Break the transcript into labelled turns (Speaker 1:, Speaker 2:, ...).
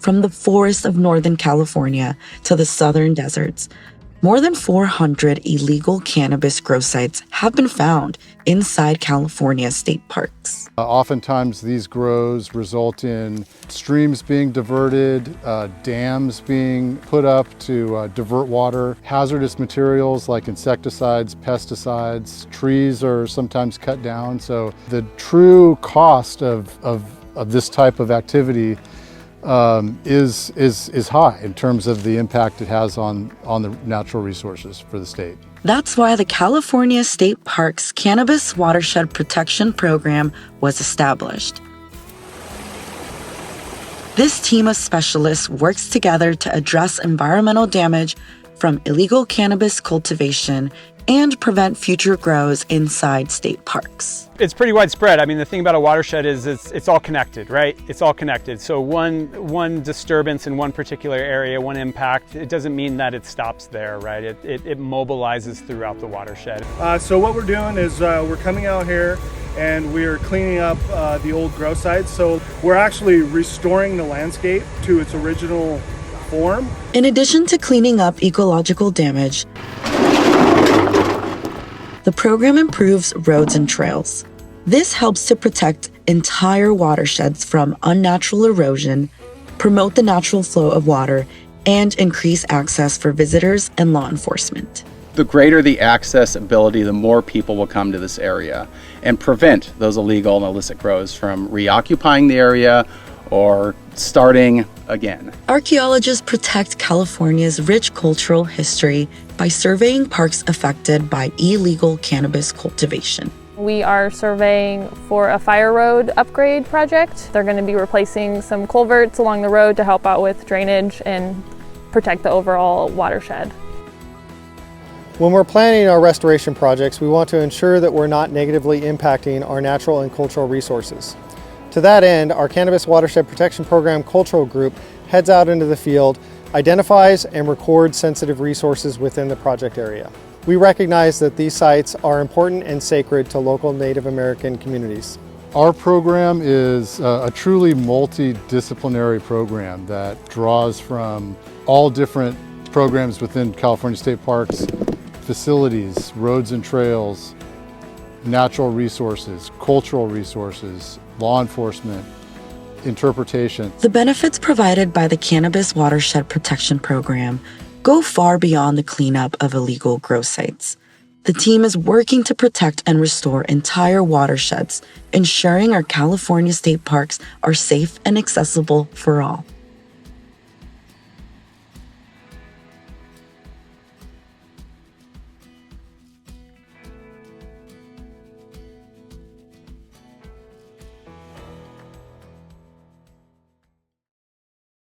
Speaker 1: from the forests of Northern California to the southern deserts. More than 400 illegal cannabis grow sites have been found inside California state parks.
Speaker 2: Oftentimes these grows result in streams being diverted, dams being put up to divert water, hazardous materials like insecticides, pesticides, trees are sometimes cut down. So the true cost of this type of activity is high in terms of the impact it has on the natural resources for the state.
Speaker 1: That's why the California State Parks Cannabis Watershed Protection Program was established. This team of specialists works together to address environmental damage from illegal cannabis cultivation and prevent future grows inside state parks.
Speaker 3: It's pretty widespread. I mean, the thing about a watershed is it's all connected, right? It's all connected. So one disturbance in one particular area, one impact, it doesn't mean that it stops there, right? It mobilizes throughout the watershed.
Speaker 4: So what we're doing is we're coming out here and we're cleaning up the old grow sites. So we're actually restoring the landscape to its original form.
Speaker 1: In addition to cleaning up ecological damage, the program improves roads and trails. This helps to protect entire watersheds from unnatural erosion, promote the natural flow of water, and increase access for visitors and law enforcement.
Speaker 5: The greater the accessibility, the more people will come to this area and prevent those illegal and illicit grows from reoccupying the area or starting again.
Speaker 1: Archaeologists protect California's rich cultural history by surveying parks affected by illegal cannabis cultivation.
Speaker 6: We are surveying for a fire road upgrade project. They're going to be replacing some culverts along the road to help out with drainage and protect the overall watershed.
Speaker 7: When we're planning our restoration projects, we want to ensure that we're not negatively impacting our natural and cultural resources. To that end, our Cannabis Watershed Protection Program Cultural Group heads out into the field, identifies and records sensitive resources within the project area. We recognize that these sites are important and sacred to local Native American communities.
Speaker 2: Our program is a truly multidisciplinary program that draws from all different programs within California State Parks, facilities, roads and trails, natural resources, cultural resources, law enforcement, interpretation.
Speaker 1: The benefits provided by the Cannabis Watershed Protection Program go far beyond the cleanup of illegal grow sites. The team is working to protect and restore entire watersheds, ensuring our California state parks are safe and accessible for all.